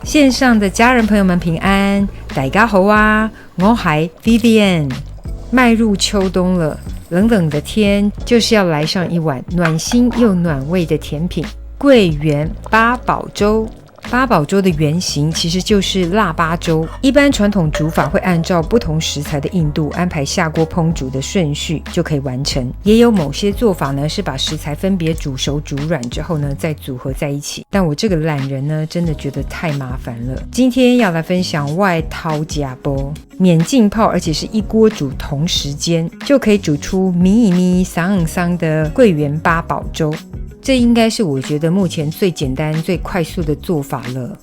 线上的家人朋友们平安，大家好啊，我係 Vivian。 迈入秋冬了，冷冷的天就是要来上一碗暖心又暖胃的甜品——桂圆八宝粥。八宝粥的原型其实就是腊八粥，一般传统煮法会按照不同食材的硬度安排下锅烹煮的顺序就可以完成，也有某些做法呢是把食材分别煮熟煮软之后呢再组合在一起，但我这个懒人呢真的觉得太麻烦了。今天要来分享外掏夹煲，免浸泡，而且是一锅煮同时间就可以煮出咪桑桑的桂圆八宝粥。这应该是我觉得目前最简单最快速的做法了。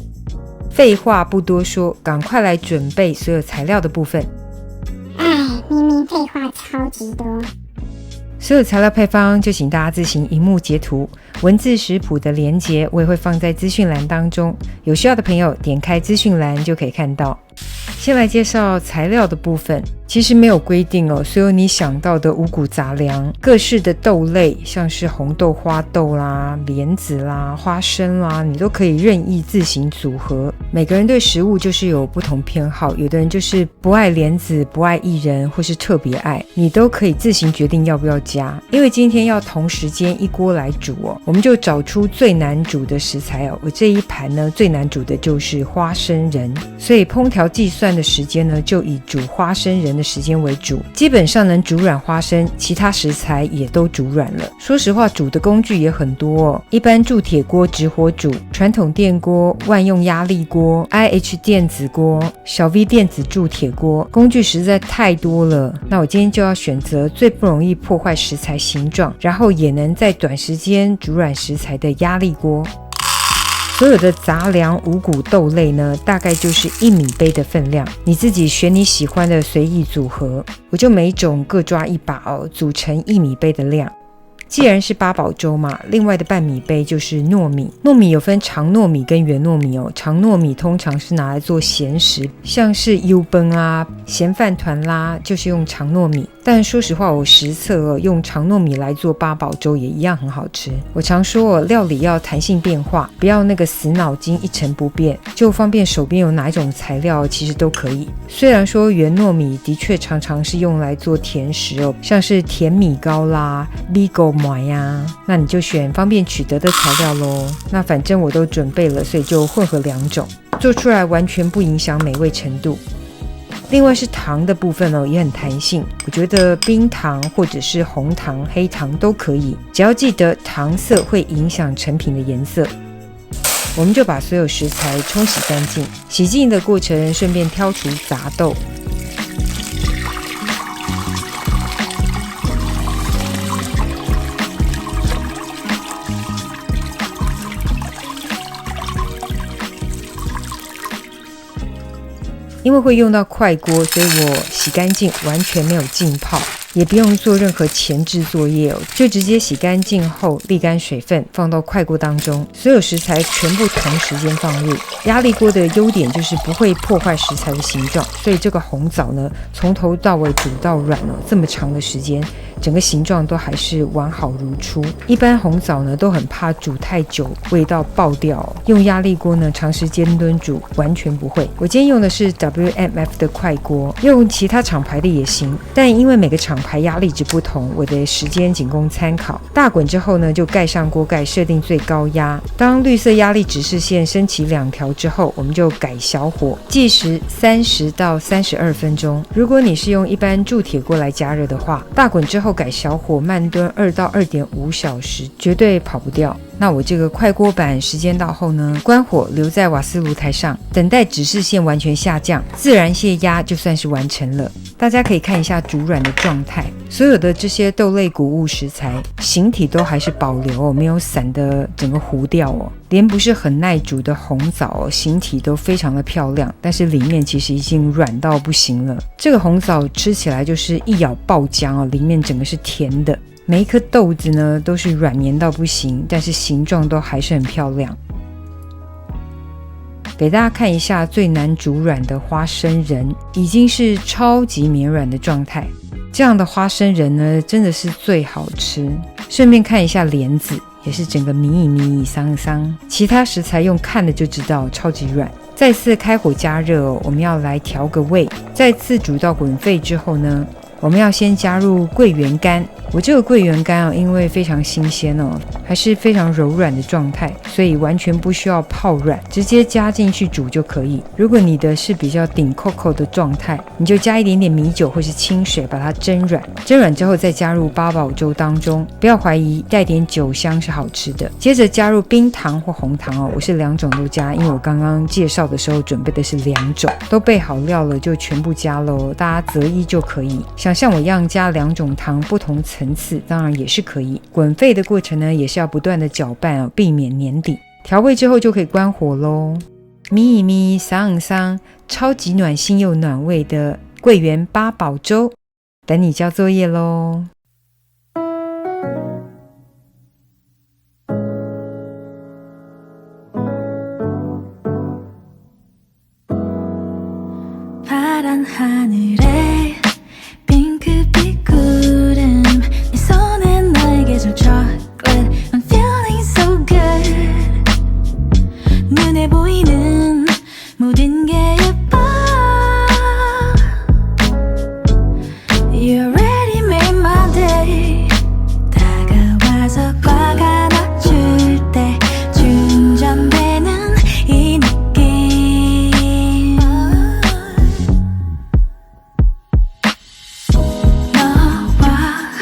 废话不多说，赶快来准备所有材料的部分。明明废话超级多。所有材料配方就请大家自行萤幕截图，文字食谱的连结我也会放在资讯栏当中，有需要的朋友点开资讯栏就可以看到。先来介绍材料的部分，其实没有规定哦，所有你想到的五谷杂粮，各式的豆类，像是红豆、花豆啦、莲子啦、花生啦，你都可以任意自行组合。每个人对食物就是有不同偏好，有的人就是不爱莲子、不爱薏仁，或是特别爱，你都可以自行决定要不要加。因为今天要同时间一锅来煮哦，我们就找出最难煮的食材哦。我这一盘呢最难煮的就是花生仁，所以烹调计算的时间呢就以煮花生仁的时间为主，基本上能煮软花生，其他食材也都煮软了。说实话，煮的工具也很多哦，一般铸铁锅直火煮，传统电锅、万用压力锅、IH 电子锅、小 V 电子铸铁锅，工具实在太多了。那我今天就要选择最不容易破坏食材形状，然后也能在短时间煮软食材的压力锅。所有的杂粮、五谷、豆类呢，大概就是1米杯的分量，你自己选你喜欢的随意组合，我就每种各抓一把哦，组成1米杯的量。既然是八宝粥嘛，另外的半米杯就是糯米。糯米有分长糯米跟圆糯米哦，长糯米通常是拿来做咸食，像是油崩啊、咸饭团啦，就是用长糯米。但说实话，我实测用长糯米来做八宝粥也一样很好吃。我常说料理要弹性变化，不要那个死脑筋一成不变，就方便手边有哪一种材料其实都可以。虽然说圆糯米的确常常是用来做甜食哦，像是甜米糕啦、bigo呀，那你就选方便取得的材料咯。那反正我都准备了，所以就混合2种，做出来完全不影响美味程度。另外是糖的部分哦，也很弹性，我觉得冰糖或者是红糖、黑糖都可以，只要记得糖色会影响成品的颜色。我们就把所有食材冲洗干净，洗净的过程顺便挑除杂豆。因为会用到快锅，所以我洗干净，完全没有浸泡，也不用做任何前置作业哦，就直接洗干净后沥干水分，放到快锅当中，所有食材全部同时间放入。压力锅的优点就是不会破坏食材的形状，所以这个红枣呢，从头到尾煮到软哦，这么长的时间，整个形状都还是完好如初。一般红枣呢都很怕煮太久味道爆掉哦，用压力锅呢长时间炖煮完全不会。我今天用的是 WMF 的快锅，用其他厂牌的也行，但因为每个厂牌压力值不同，我的时间仅供参考。大滚之后呢，就盖上锅盖，设定最高压。当绿色压力指示线升起2条之后，我们就改小火，计时30到32分钟。如果你是用一般铸铁锅来加热的话，大滚之后改小火慢炖2到2.5小时，绝对跑不掉。那我这个快锅版时间到后呢，关火留在瓦斯炉台上，等待指示线完全下降，自然泄压就算是完成了。大家可以看一下煮软的状态，所有的这些豆类谷物食材形体都还是保留哦，没有散的整个糊掉哦。连不是很耐煮的红枣哦，形体都非常的漂亮，但是里面其实已经软到不行了。这个红枣吃起来就是一咬爆浆哦，里面整个是甜的。每一颗豆子呢都是软绵到不行，但是形状都还是很漂亮。给大家看一下最难煮软的花生仁，已经是超级绵软的状态。这样的花生仁呢，真的是最好吃。顺便看一下莲子，也是整个迷桑桑。其他食材用看的就知道，超级软。再次开火加热哦，我们要来调个味。再次煮到滚沸之后呢，我们要先加入桂圆干。我这个桂圆干因为非常新鲜哦，还是非常柔软的状态，所以完全不需要泡软，直接加进去煮就可以。如果你的是比较顶扣扣的状态，你就加一点点米酒或是清水把它蒸软，蒸软之后再加入八宝粥当中，不要怀疑带点酒香是好吃的。接着加入冰糖或红糖哦，我是2种都加，因为我刚刚介绍的时候准备的是2种，都备好料了就全部加咯，大家择一就可以。想像我一样加2种糖，不同层次当然也是可以。滚沸的过程呢，也是要不断的搅拌哦，避免黏底。调味之后就可以关火咯。咪桑桑，超级暖心又暖胃的桂圆八宝粥，等你交作业咯。핑크빛 구름 네 손에 나에게 줄 chocolate I'm feeling so good 눈에 보이는 모든 게 예뻐 You already made my day 다가와서 꽉 안아줄 때 충전되는 이 느낌 너와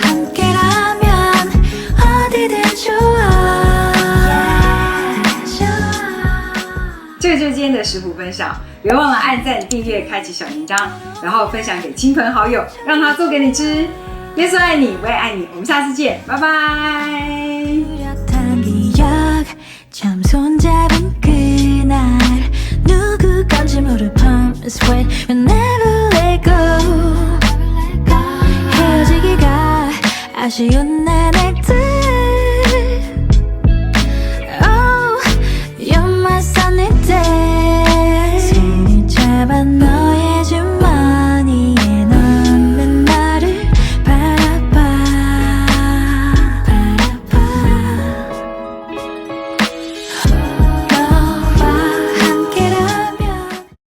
함께라면 어디든 좋아 这个就是今天的食谱分享，别忘了按赞、订阅、开启小铃铛，然后分享给亲朋好友，让他做给你吃。耶稣爱你，我也爱你，我们下次见，拜拜。 뚜렷한 기억 처음 손잡은 그날 누구 건지 모를 palm sweat We'll never let go 헤어지기가 아쉬운 나날